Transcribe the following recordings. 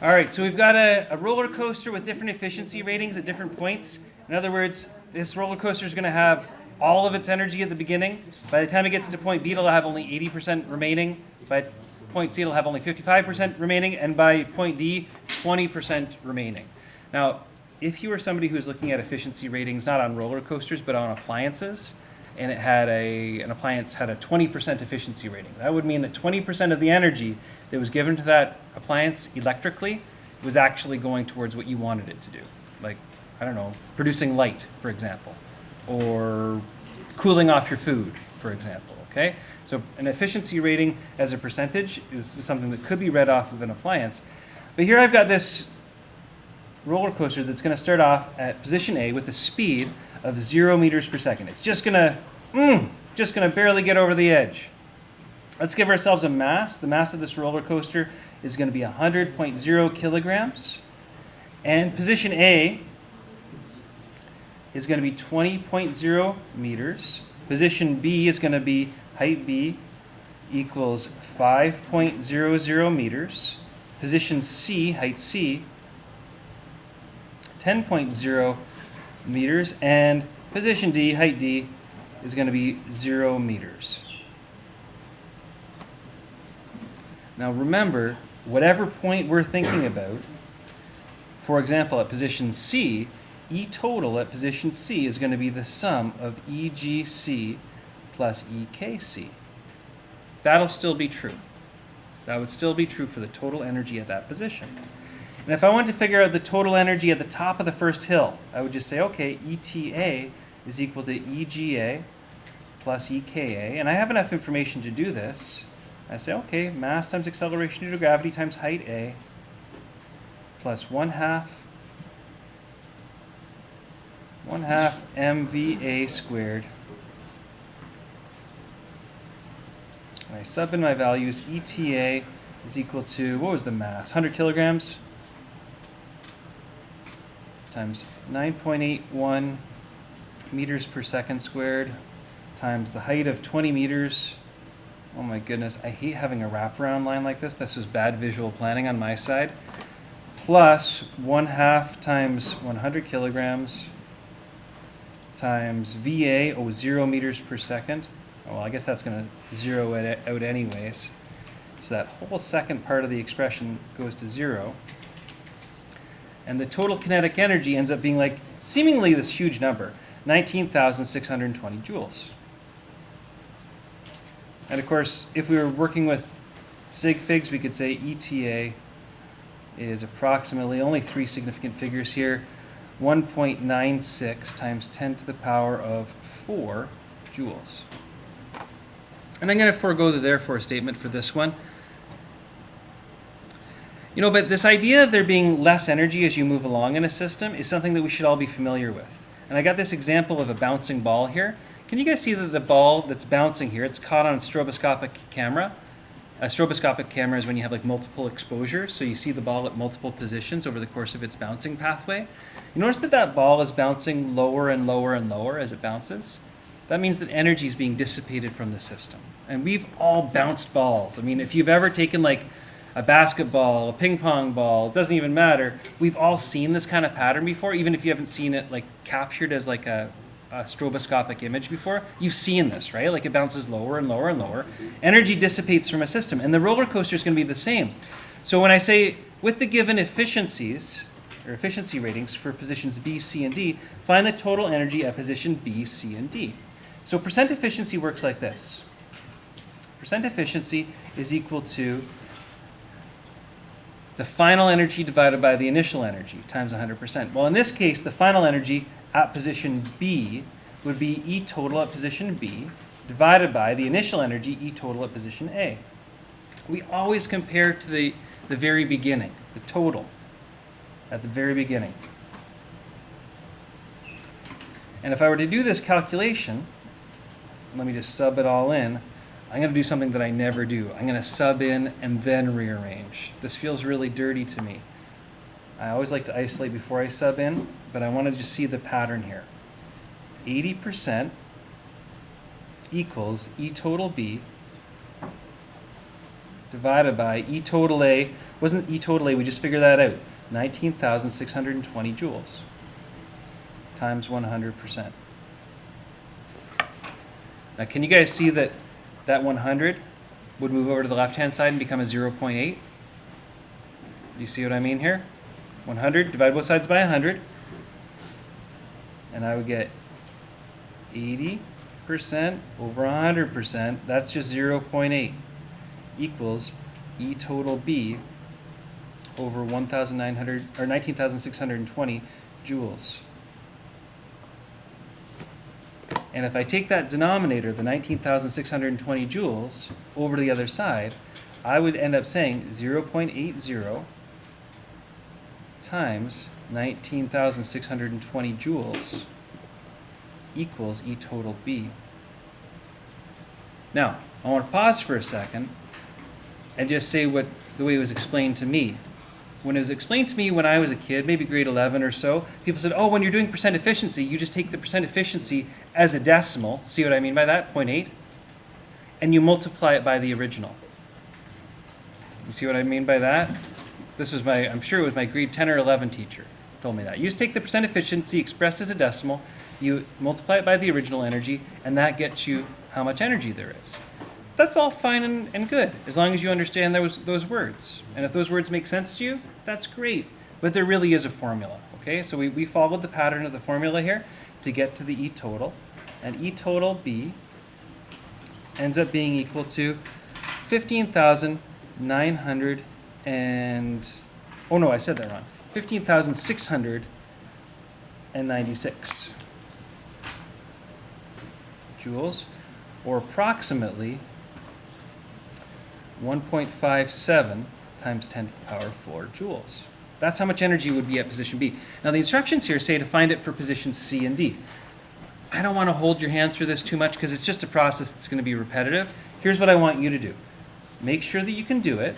All right, so we've got a roller coaster with different efficiency ratings at different points. In other words, this roller coaster is going to have all of its energy at the beginning. By the time it gets to point B, it'll have only 80% remaining. By point C, it'll have only 55% remaining. And by point D, 20% remaining. Now, if you were somebody who's looking at efficiency ratings, not on roller coasters, but on appliances, and it had an appliance had a 20% efficiency rating, that would mean that 20% of the energy that was given to that appliance electrically was actually going towards what you wanted it to do. Like, I don't know, producing light, for example, or cooling off your food, for example, okay? So an efficiency rating as a percentage is something that could be read off of an appliance. But here I've got this roller coaster that's going to start off at position A with a speed of 0 meters per second. It's just going to barely get over the edge. Let's give ourselves a mass. The mass of this roller coaster is going to be 100.0 kilograms. And position A is going to be 20.0 meters. Position B is going to be height B equals 5.00 meters. Position C, height C, 10.0 meters. And position D, height D, is going to be 0 meters. Now remember, whatever point we're thinking about, for example, at position C, E total at position C is going to be the sum of EGC plus EKC. That'll still be true. That would still be true for the total energy at that position. And if I wanted to figure out the total energy at the top of the first hill, I would just say, okay, ETA is equal to EGA plus EKA. And I have enough information to do this. I say, okay, mass times acceleration due to gravity times height A plus 1/2 mVA squared. And I sub in my values. ETA is equal to, what was the mass? 100 kilograms times 9.81 meters per second squared times the height of 20 meters. Oh my goodness, I hate having a wraparound line like this. This is bad visual planning on my side. Plus 1/2 times 100 kilograms times VA, 0 meters per second. Oh, well, I guess that's going to zero it out anyways. So that whole second part of the expression goes to 0. And the total kinetic energy ends up being like seemingly this huge number, 19,620 joules. And of course, if we were working with sig figs, we could say ETA is approximately, only 3 significant figures here, 1.96 times 10 to the power of 4 joules. And I'm going to forego the therefore statement for this one. You know, but this idea of there being less energy as you move along in a system is something that we should all be familiar with. And I got this example of a bouncing ball here. Can you guys see that the ball that's bouncing here, it's caught on a stroboscopic camera? A stroboscopic camera is when you have like multiple exposures, so you see the ball at multiple positions over the course of its bouncing pathway. You notice that that ball is bouncing lower and lower and lower as it bounces? That means that energy is being dissipated from the system. And we've all bounced balls. I mean, if you've ever taken like a basketball, a ping pong ball, it doesn't even matter. We've all seen this kind of pattern before, even if you haven't seen it like captured as like a stroboscopic image before. You've seen this, right? Like it bounces lower and lower and lower. Energy dissipates from a system, and the roller coaster is going to be the same. So when I say with the given efficiencies, or efficiency ratings for positions B, C, and D, find the total energy at position B, C, and D. So percent efficiency works like this. Percent efficiency is equal to the final energy divided by the initial energy times 100%. Well, in this case, the final energy at position B would be E total at position B divided by the initial energy, E total at position A. We always compare to the very beginning, the total at the very beginning. And if I were to do this calculation, let me just sub it all in, I'm going to do something that I never do. I'm going to sub in and then rearrange. This feels really dirty to me. I always like to isolate before I sub in, but I want to just see the pattern here. 80% equals E total B divided by E total A. Wasn't E total A, we just figured that out. 19,620 joules times 100%. Now, can you guys see that that 100 would move over to the left-hand side and become a 0.8? Do you see what I mean here? 100, divide both sides by 100, and I would get 80% over 100%, that's just 0.8, equals E total B over 1,900 or 19,620 joules. And if I take that denominator, the 19,620 joules, over to the other side, I would end up saying 0.80 times 19,620 joules equals E total B. Now, I want to pause for a second and just say what the way it was explained to me. When it was explained to me when I was a kid, maybe grade 11 or so, people said, oh, when you're doing percent efficiency, you just take the percent efficiency as a decimal. See what I mean by that? 0.8. And you multiply it by the original. You see what I mean by that? This was my, I'm sure it was my grade 10 or 11 teacher told me that. You just take the percent efficiency expressed as a decimal, you multiply it by the original energy, and that gets you how much energy there is. That's all fine and good, as long as you understand those words. And if those words make sense to you, that's great. But there really is a formula, okay? So we followed the pattern of the formula here to get to the E total. And E total B ends up being equal to 15,900 and, oh no, I said that wrong. 15,696 joules, or approximately 1.57 times 10 to the power 4 joules. That's how much energy would be at position B. Now the instructions here say to find it for positions C and D. I don't want to hold your hand through this too much because it's just a process that's going to be repetitive. Here's what I want you to do. Make sure that you can do it.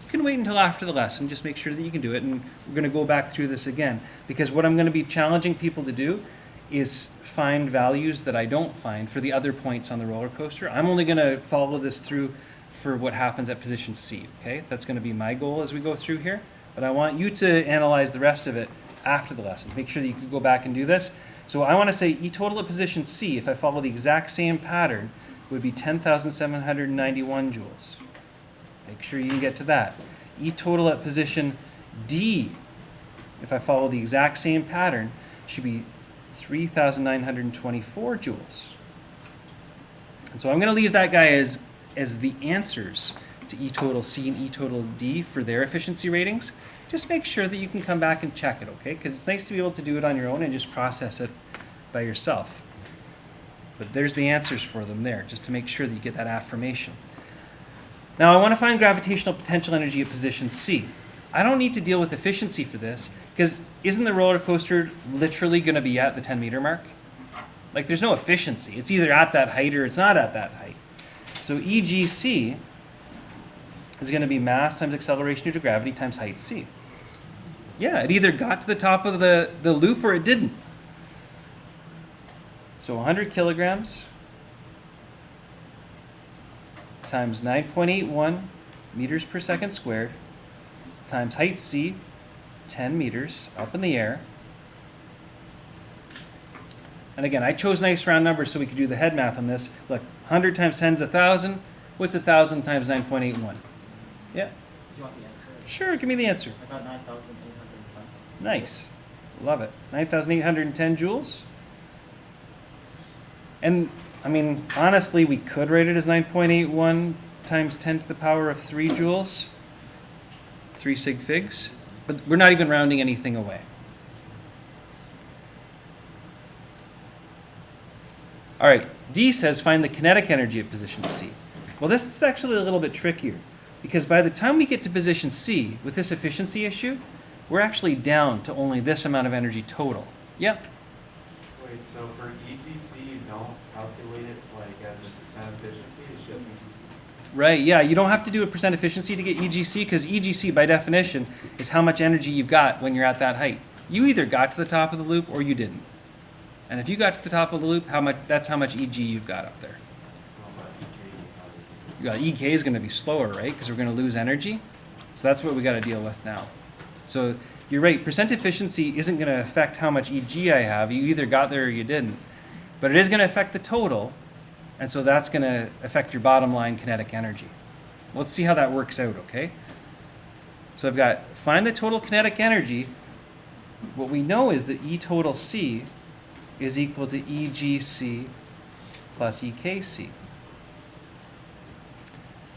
You can wait until after the lesson, just make sure that you can do it, and we're going to go back through this again, because what I'm going to be challenging people to do is find values that I don't find for the other points on the roller coaster. I'm only going to follow this through for what happens at position C, okay? That's going to be my goal as we go through here, but I want you to analyze the rest of it after the lesson. Make sure that you can go back and do this. So I want to say E total at position C, if I follow the exact same pattern, would be 10,791 joules. Make sure you can get to that. E total at position D, if I follow the exact same pattern, should be 3,924 joules. And so I'm going to leave that guy as the answers to E total C and E total D for their efficiency ratings. Just make sure that you can come back and check it, okay? Because it's nice to be able to do it on your own and just process it by yourself. But there's the answers for them there, just to make sure that you get that affirmation. Now I want to find gravitational potential energy at position C. I don't need to deal with efficiency for this, because isn't the roller coaster literally going to be at the 10-meter mark? Like, there's no efficiency. It's either at that height or it's not at that height. So EGC is going to be mass times acceleration due to gravity times height c. Yeah, it either got to the top of the loop or it didn't. So 100 kilograms times 9.81 meters per second squared times height c, 10 meters up in the air. And again, I chose nice round numbers so we could do the head math on this. Look, 100 times 10 is 1,000. What's 1,000 times 9.81? Yeah. Do you want the answer? Sure, give me the answer. I got 9,810. Nice. Love it. 9,810 joules. And, I mean, honestly, we could rate it as 9.81 times 10 to the power of 3 joules. 3 sig figs. But we're not even rounding anything away. All right, D says find the kinetic energy at position C. Well, this is actually a little bit trickier, because by the time we get to position C with this efficiency issue, we're actually down to only this amount of energy total. Yep. Wait, so for EGC, you don't calculate it like as a percent efficiency, it's just EGC? Right, yeah, you don't have to do a percent efficiency to get EGC, because EGC by definition is how much energy you've got when you're at that height. You either got to the top of the loop or you didn't. And if you got to the top of the loop, that's how much EG you've got up there. EK is going to be slower, right? Because we're going to lose energy. So that's what we got to deal with now. So you're right, percent efficiency isn't going to affect how much EG I have. You either got there or you didn't. But it is going to affect the total, and so that's going to affect your bottom line kinetic energy. Let's see how that works out, okay? So I've got find the total kinetic energy. What we know is that E total C is equal to EGC plus EKC.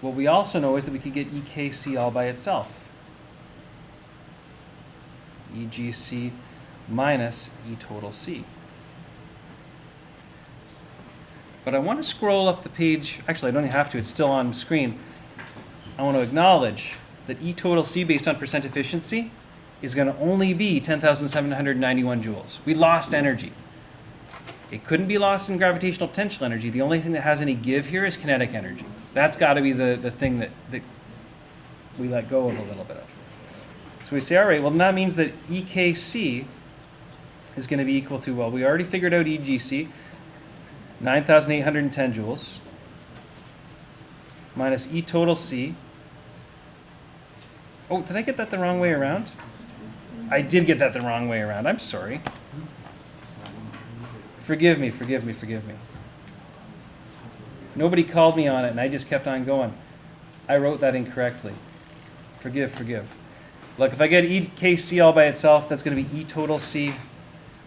What we also know is that we could get EKC all by itself. EGC minus E total C. But I want to scroll up the page. Actually, I don't even have to. It's still on screen. I want to acknowledge that E total C based on percent efficiency is going to only be 10,791 joules. We lost energy. It couldn't be lost in gravitational potential energy. The only thing that has any give here is kinetic energy. That's got to be the thing that we let go of a little bit of. So we say, all right, well, that means that EKC is going to be equal to, well, we already figured out EGC, 9,810 joules, minus E total C. Oh, did I get that the wrong way around? I did get that the wrong way around. I'm sorry. Forgive me. Nobody called me on it, and I just kept on going. I wrote that incorrectly. Forgive. Look, if I get EKC all by itself, that's going to be E total C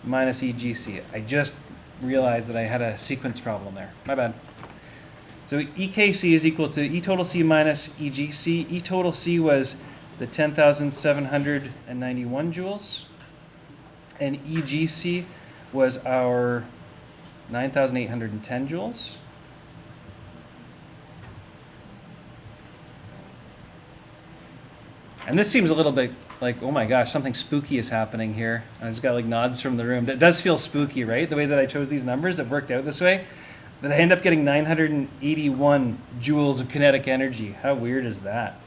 minus EGC. I just realized that I had a sequence problem there. My bad. So EKC is equal to E total C minus EGC. E total C was the 10,791 joules, and EGC was our 9,810 joules. And this seems a little bit like, oh my gosh, something spooky is happening here. I just got like nods from the room. It does feel spooky, right? The way that I chose these numbers that worked out this way, that I end up getting 981 joules of kinetic energy. How weird is that?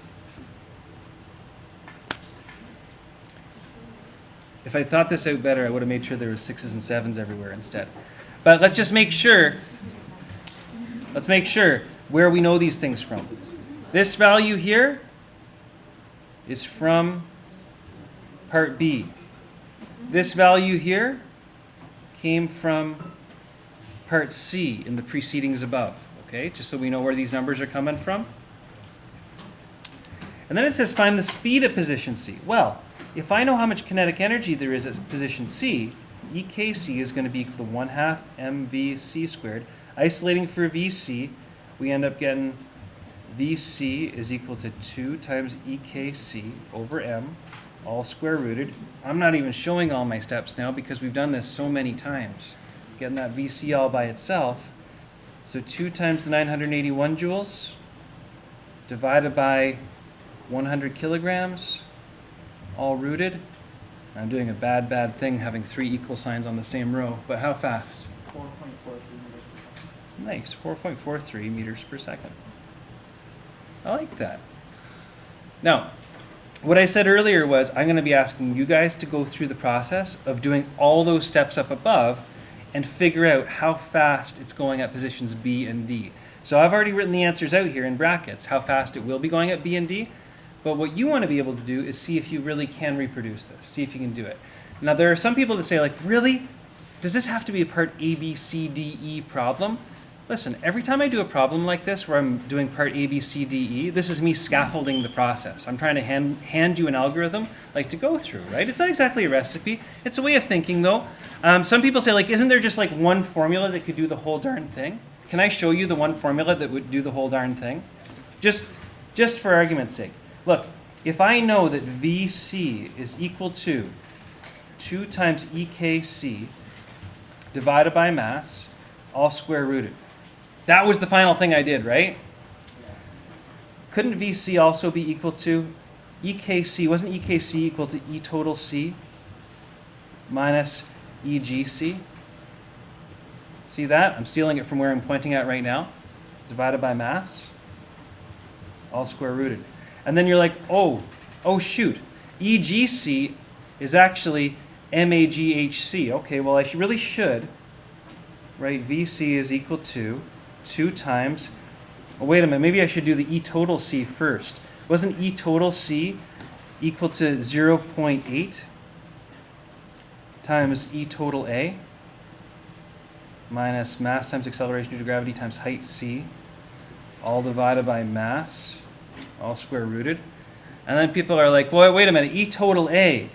If I thought this out better, I would have made sure there were 6s and 7s everywhere instead. But let's just make sure. Let's make sure where we know these things from. This value here is from part B. This value here came from part C in the precedings above, okay? Just so we know where these numbers are coming from. And then it says find the speed at position C. Well, if I know how much kinetic energy there is at position C, EKC is going to be equal to 1/2 mvc squared. Isolating for VC, we end up getting VC is equal to 2 times EKC over m, all square rooted. I'm not even showing all my steps now because we've done this so many times. Getting that VC all by itself. So 2 times the 981 joules divided by 100 kilograms, all rooted. I'm doing a bad thing having 3 equal signs on the same row, but how fast? 4.43 meters per second. Nice, 4.43 meters per second. I like that. Now, what I said earlier was I'm going to be asking you guys to go through the process of doing all those steps up above and figure out how fast it's going at positions B and D. So I've already written the answers out here in brackets, how fast it will be going at B and D. But what you want to be able to do is see if you really can reproduce this, see if you can do it. Now, there are some people that say, like, really? Does this have to be a part A, B, C, D, E problem? Listen, every time I do a problem like this where I'm doing part A, B, C, D, E, this is me scaffolding the process. I'm trying to hand you an algorithm like to go through, right? It's not exactly a recipe. It's a way of thinking, though. Some people say, like, isn't there just like one formula that could do the whole darn thing? Can I show you the one formula that would do the whole darn thing? Just for argument's sake. Look, if I know that VC is equal to 2 times EKC divided by mass, all square rooted. That was the final thing I did, right? Yeah. Couldn't VC also be equal to EKC? Wasn't EKC equal to E total C minus EGC? See that? I'm stealing it from where I'm pointing at right now. Divided by mass, all square rooted. And then you're like, oh shoot, EGC is actually MAGHC. Okay, well, I really should, right? VC is equal to 2 times Oh, wait a minute, maybe I should do the E total C first. Wasn't E total C equal to 0.8 times E total A minus mass times acceleration due to gravity times height C, all divided by mass, all square rooted? And then people are like, well, wait a minute, E total A.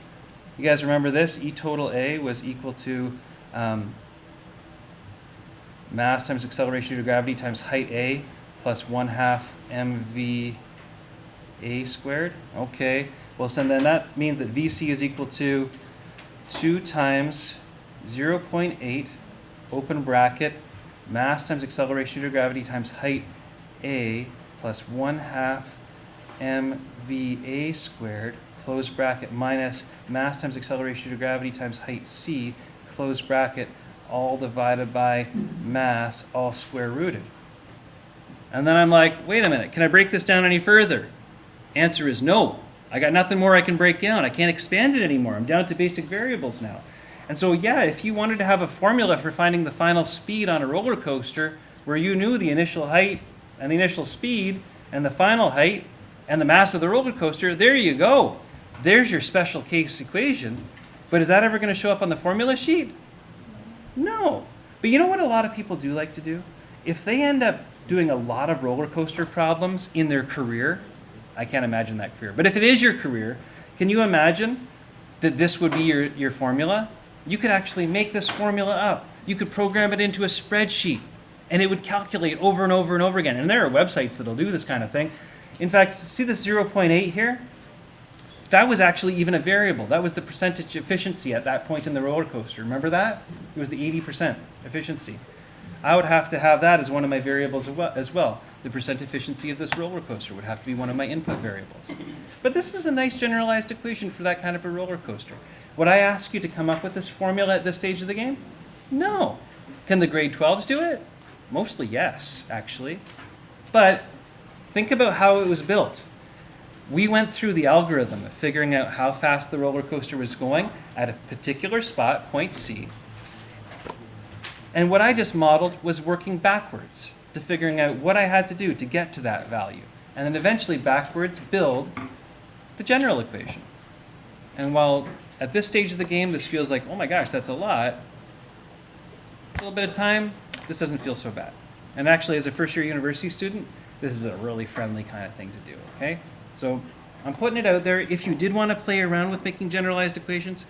You guys remember this? E total A was equal to mass times acceleration due to gravity times height A plus 1/2 mv a squared. Okay, well, so then that means that VC is equal to 2 times 0.8, open bracket, mass times acceleration due to gravity times height A plus 1/2 mva squared, close bracket, minus mass times acceleration due to gravity times height C, close bracket, all divided by mass, all square rooted. And then I'm like, wait a minute, can I break this down any further? Answer is no. I got nothing more I can break down. I can't expand it anymore. I'm down to basic variables now. And so, yeah, if you wanted to have a formula for finding the final speed on a roller coaster where you knew the initial height and the initial speed and the final height and the mass of the roller coaster, there you go. There's your special case equation. But is that ever going to show up on the formula sheet? No. But you know what a lot of people do like to do? If they end up doing a lot of roller coaster problems in their career, I can't imagine that career, but if it is your career, can you imagine that this would be your formula? You could actually make this formula up. You could program it into a spreadsheet, and it would calculate over and over and over again. And there are websites that'll do this kind of thing. In fact, see this 0.8 here? That was actually even a variable. That was the percentage efficiency at that point in the roller coaster. Remember that? It was the 80% efficiency. I would have to have that as one of my variables as well. The percent efficiency of this roller coaster would have to be one of my input variables. But this is a nice generalized equation for that kind of a roller coaster. Would I ask you to come up with this formula at this stage of the game? No. Can the grade 12s do it? Mostly yes, actually. But think about how it was built. We went through the algorithm of figuring out how fast the roller coaster was going at a particular spot, point C. And what I just modeled was working backwards to figuring out what I had to do to get to that value. And then eventually backwards build the general equation. And while at this stage of the game this feels like, oh my gosh, that's a lot, a little bit of time, this doesn't feel so bad. And actually, as a first-year university student, this is a really friendly kind of thing to do, okay? So I'm putting it out there. If you did want to play around with making generalized equations,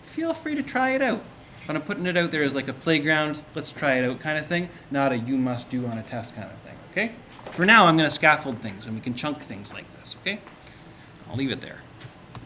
feel free to try it out. But I'm putting it out there as like a playground, let's try it out kind of thing, not a you must do on a test kind of thing, okay? For now, I'm going to scaffold things, and we can chunk things like this, okay? I'll leave it there.